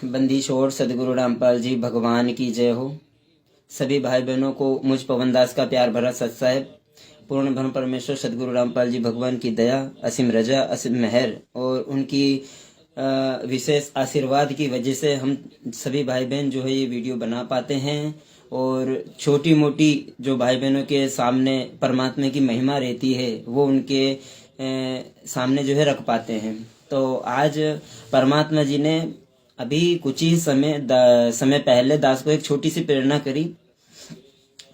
बंदी छोड़ सदगुरु रामपाल जी भगवान की जय हो। सभी भाई बहनों को मुझ पवन दास का प्यार भरा सत साहेब। पूर्ण ब्रह्म परमेश्वर सदगुरु रामपाल जी भगवान की दया, असीम रजा, असीम मेहर और उनकी विशेष आशीर्वाद की वजह से हम सभी भाई बहन जो है ये वीडियो बना पाते हैं और छोटी मोटी जो भाई बहनों के सामने परमात्मा की महिमा रहती है वो उनके सामने जो है रख पाते हैं। तो आज परमात्मा जी ने अभी कुछ ही समय पहले दास को एक छोटी सी प्रेरणा करी,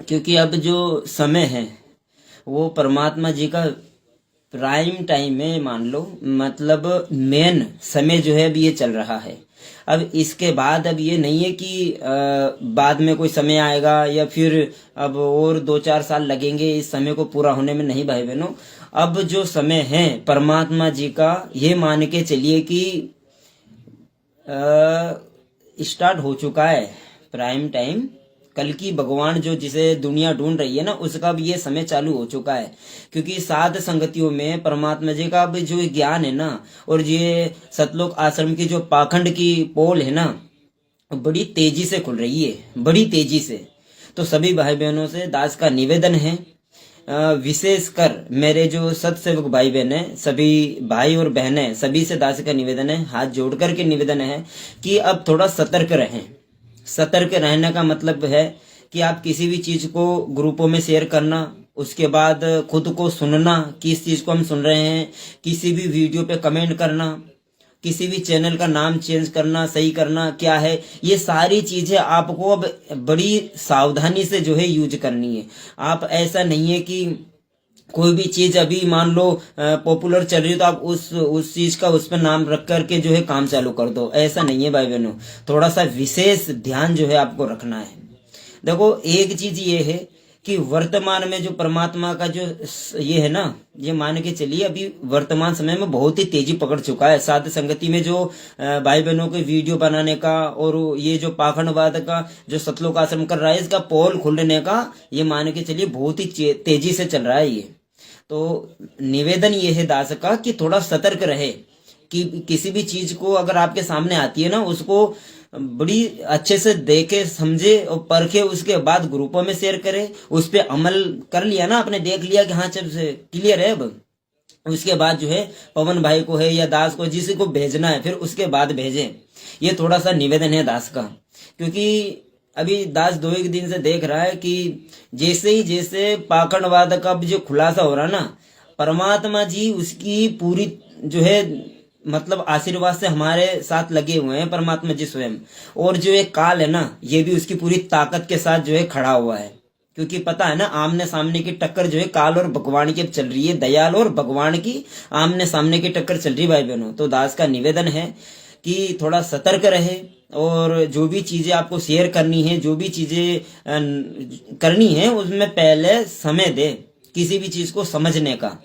क्योंकि अब जो समय है वो परमात्मा जी का प्राइम टाइम है, मान लो, मतलब मेन समय जो है अब ये चल रहा है। अब इसके बाद अब ये नहीं है कि बाद में कोई समय आएगा या फिर अब और 2-4 साल लगेंगे इस समय को पूरा होने में। नहीं भाई बहनों, अब जो समय है परमात्मा जी का, ये मान के चलिए कि स्टार्ट हो चुका है प्राइम टाइम। कल की भगवान जो जिसे दुनिया ढूंढ रही है ना, उसका भी ये समय चालू हो चुका है। क्योंकि साध संगतियों में परमात्मा जी का भी जो ज्ञान है ना, और ये सतलोक आश्रम की जो पाखंड की पोल है ना, बड़ी तेजी से खुल रही है, बड़ी तेजी से। तो सभी भाई बहनों से दास का निवेदन है, विशेषकर मेरे जो सत्सेवक भाई बहन है, सभी भाई और बहनें, सभी से दास का निवेदन है, हाथ जोड़ करके निवेदन है कि अब थोड़ा सतर्क रहें। सतर्क रहने का मतलब है कि आप किसी भी चीज को ग्रुपों में शेयर करना, उसके बाद खुद को सुनना, किस चीज को हम सुन रहे हैं, किसी भी वीडियो पे कमेंट करना, किसी भी चैनल का नाम चेंज करना, सही करना क्या है, ये सारी चीजें आपको अब बड़ी सावधानी से जो है यूज करनी है। आप ऐसा नहीं है कि कोई भी चीज अभी मान लो पॉपुलर चल रही है तो आप उस चीज का उस पर नाम रख करके जो है काम चालू कर दो। ऐसा नहीं है भाई बहनों, थोड़ा सा विशेष ध्यान जो है आपको रखना है। देखो, एक चीज ये है कि वर्तमान में जो परमात्मा का जो ये है ना, ये मान के चलिए अभी वर्तमान समय में बहुत ही तेजी पकड़ चुका है। साध संगति में जो भाई बहनों के वीडियो बनाने का और ये जो पाखंडवाद का जो सतलोक आश्रम कर रहा है, इसका पोल खुलने का ये मान के चलिए बहुत ही तेजी से चल रहा है ये। तो निवेदन ये है दास का कि थोड़ा सतर्क रहे, कि किसी भी चीज को अगर आपके सामने आती है ना, उसको बड़ी अच्छे से देखे, समझे और परखे, उसके बाद ग्रुपों में शेयर करे। उस पर अमल कर लिया ना आपने, देख लिया कि हाँ चल से क्लियर है, अब उसके बाद जो है पवन भाई को है या दास को, जिसे को भेजना है फिर उसके बाद भेजें। ये थोड़ा सा निवेदन है दास का, क्योंकि अभी दास 2-1 दिन से देख रहा है कि जैसे पाखंडवाद का जो खुलासा हो रहा ना, परमात्मा जी उसकी पूरी जो है मतलब आशीर्वाद से हमारे साथ लगे हुए हैं, परमात्मा जी स्वयं। और जो एक काल है ना, ये भी उसकी पूरी ताकत के साथ जो है खड़ा हुआ है। क्योंकि पता है ना, आमने सामने की टक्कर जो है काल और भगवान की अब चल रही है, दयाल और भगवान की आमने सामने की टक्कर चल रही है भाई बहनों। तो दास का निवेदन है कि थोड़ा सतर्क रहे, और जो भी चीजें आपको शेयर करनी है, जो भी चीजें करनी है, उसमें पहले समय दे किसी भी चीज को समझने का।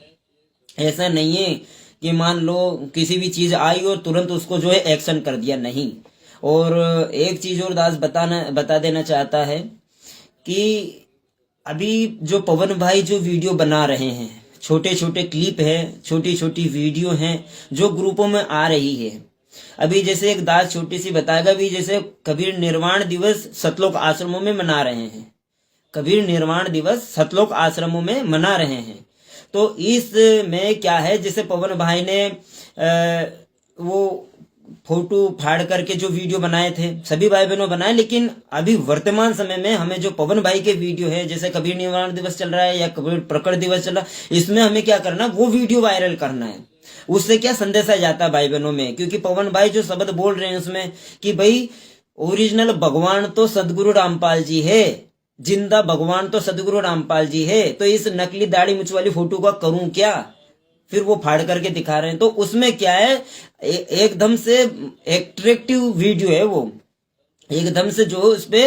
ऐसा नहीं है कि मान लो किसी भी चीज आई और तुरंत उसको जो है एक्शन कर दिया, नहीं। और एक चीज और दास बता देना चाहता है कि अभी जो पवन भाई जो वीडियो बना रहे हैं, छोटे छोटे क्लिप है, छोटी छोटी वीडियो हैं जो ग्रुपों में आ रही है। अभी जैसे एक दास छोटी सी बताएगा भी, जैसे कबीर निर्वाण दिवस सतलोक आश्रमों में मना रहे हैं, कबीर निर्वाण दिवस सतलोक आश्रमों में मना रहे हैं। तो इस में क्या है, जैसे पवन भाई ने वो फोटो फाड़ करके जो वीडियो बनाए थे, सभी भाई बहनों बनाए, लेकिन अभी वर्तमान समय में हमें जो पवन भाई के वीडियो है, जैसे कबीर निर्वाण दिवस चल रहा है या कबीर प्रकट दिवस चल रहा है, इसमें हमें क्या करना, वो वीडियो वायरल करना है। उससे क्या संदेशा जाता है भाई बहनों में, क्योंकि पवन भाई जो शब्द बोल रहे हैं उसमें कि भाई ओरिजिनल भगवान तो सदगुरु रामपाल जी है, जिंदा भगवान तो सदगुरु रामपाल जी है, तो इस नकली दाढ़ी मुछ वाली फोटो का करूं क्या। फिर वो फाड़ करके दिखा रहे हैं। तो उसमें क्या है, एकदम से एट्रैक्टिव वीडियो है वो, एकदम से जो उस पे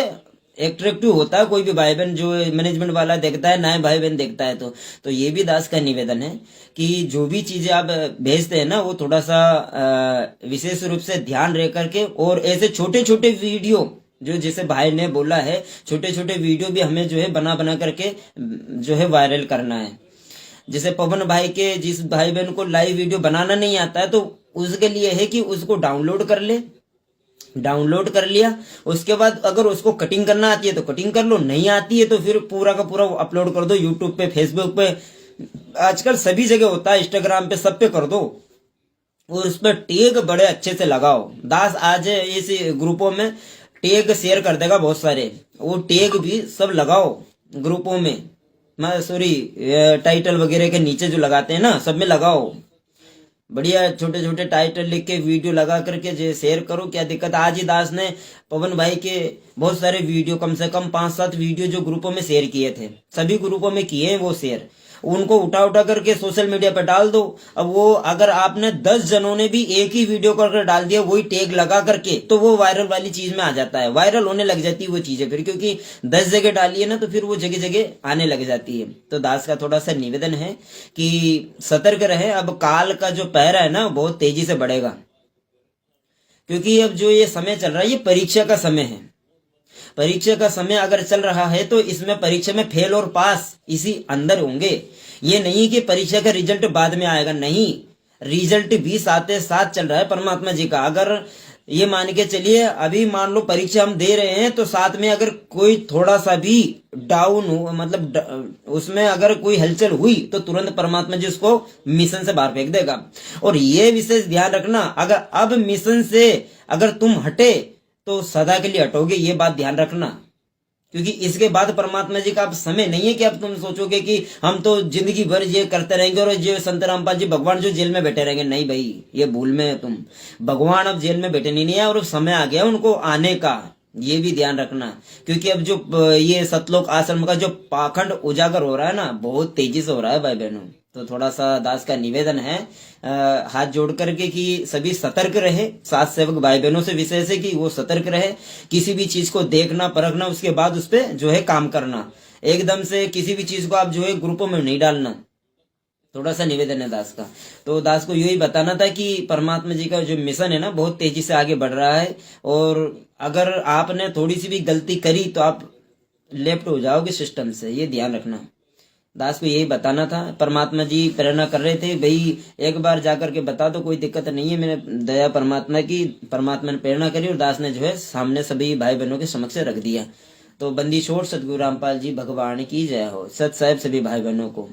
एट्रैक्टिव होता है। कोई भी भाई बहन जो मैनेजमेंट वाला देखता है, नए भाई बहन देखता है, तो ये भी दास का निवेदन है कि जो भी चीजें आप भेजते हैं ना, वो थोड़ा सा विशेष रूप से ध्यान रह करके, और ऐसे छोटे छोटे वीडियो जो जैसे भाई ने बोला है, छोटे छोटे वीडियो भी हमें जो है बना बना करके जो है वायरल करना है। जैसे पवन भाई के जिस भाई बहन को लाइव वीडियो बनाना नहीं आता है, तो उसके लिए है कि उसको डाउनलोड कर ले, डाउनलोड कर लिया, उसके बाद अगर उसको कटिंग करना आती है तो कटिंग कर लो, नहीं आती है तो फिर पूरा का पूरा अपलोड कर दो यूट्यूब पे, फेसबुक पे, आजकल सभी जगह होता है, इंस्टाग्राम पे, सब पे कर दो। और उस पर टैग बड़े अच्छे से लगाओ। दास आज इस ग्रुपों में टैग शेयर कर देगा बहुत सारे, वो टैग भी सब लगाओ ग्रुपों में, मैं सॉरी टाइटल वगैरह के नीचे जो लगाते हैं ना, सब में लगाओ। बढ़िया छोटे छोटे टाइटल लिख के वीडियो लगा करके जो शेयर करो, क्या दिक्कत। आज ही दास ने पवन भाई के बहुत सारे वीडियो, कम से कम 5-7 वीडियो जो ग्रुपों में शेयर किए थे, सभी ग्रुपों में किए हैं वो शेयर, उनको उठा उठा करके सोशल मीडिया पे डाल दो। अब वो अगर आपने 10 जनों ने भी एक ही वीडियो करके डाल दिया वही टैग लगा करके, तो वो वायरल वाली चीज में आ जाता है, वायरल होने लग जाती है वो चीजें फिर, क्योंकि 10 जगह डाली है ना, तो फिर वो जगह जगह आने लग जाती है। तो दास का थोड़ा सा निवेदन है कि सतर्क रहे। अब काल का जो पहरा है ना बहुत तेजी से बढ़ेगा, क्योंकि अब जो ये समय चल रहा है ये परीक्षा का समय है। परीक्षा का समय अगर चल रहा है तो इसमें परीक्षा में फेल और पास इसी अंदर होंगे। ये नहीं कि परीक्षा का रिजल्ट बाद में आएगा, नहीं, रिजल्ट भी साथ साथ चल रहा है परमात्मा जी का। अगर ये मान के चलिए, अभी मान लो परीक्षा हम दे रहे हैं तो साथ में अगर कोई थोड़ा सा भी डाउन हो, मतलब उसमें अगर कोई हलचल हुई तो तुरंत परमात्मा जी उसको मिशन से बाहर फेंक देगा। और ये विशेष ध्यान रखना, अगर अब मिशन से अगर तुम हटे तो सदा के लिए हटोगे, ये बात ध्यान रखना। क्योंकि इसके बाद परमात्मा जी का अब समय नहीं है कि अब तुम सोचोगे कि हम तो जिंदगी भर ये करते रहेंगे और ये संत रामपाल जी भगवान जो जेल में बैठे रहेंगे। नहीं भाई, ये भूल में है तुम। भगवान अब जेल में बैठे नहीं है और समय आ गया उनको आने का, ये भी ध्यान रखना। क्योंकि अब जो ये सतलोक आश्रम का जो पाखंड उजागर हो रहा है ना, बहुत तेजी से हो रहा है भाई बहनों। तो थोड़ा सा दास का निवेदन है हाथ जोड़ करके कि सभी सतर्क रहे, साथ सेवक भाई बहनों से विशेष है कि वो सतर्क रहे, किसी भी चीज को देखना परखना, उसके बाद उस पर जो है काम करना। एकदम से किसी भी चीज को आप जो है ग्रुपों में नहीं डालना, थोड़ा सा निवेदन है दास का। तो दास को यही बताना था कि परमात्मा जी का जो मिशन है ना बहुत तेजी से आगे बढ़ रहा है, और अगर आपने थोड़ी सी भी गलती करी तो आप लेफ्ट हो जाओगे सिस्टम से, ये ध्यान रखना। दास को यही बताना था। परमात्मा जी प्रेरणा कर रहे थे, भाई एक बार जाकर के बता दो, कोई दिक्कत नहीं है। मैंने दया परमात्मा की, परमात्मा ने प्रेरणा करी और दास ने जो है सामने सभी भाई बहनों के समक्ष रख दिया। तो बंदी छोड़ सतगुरु रामपाल जी भगवान की जय हो। सत साहेब सभी भाई बहनों को।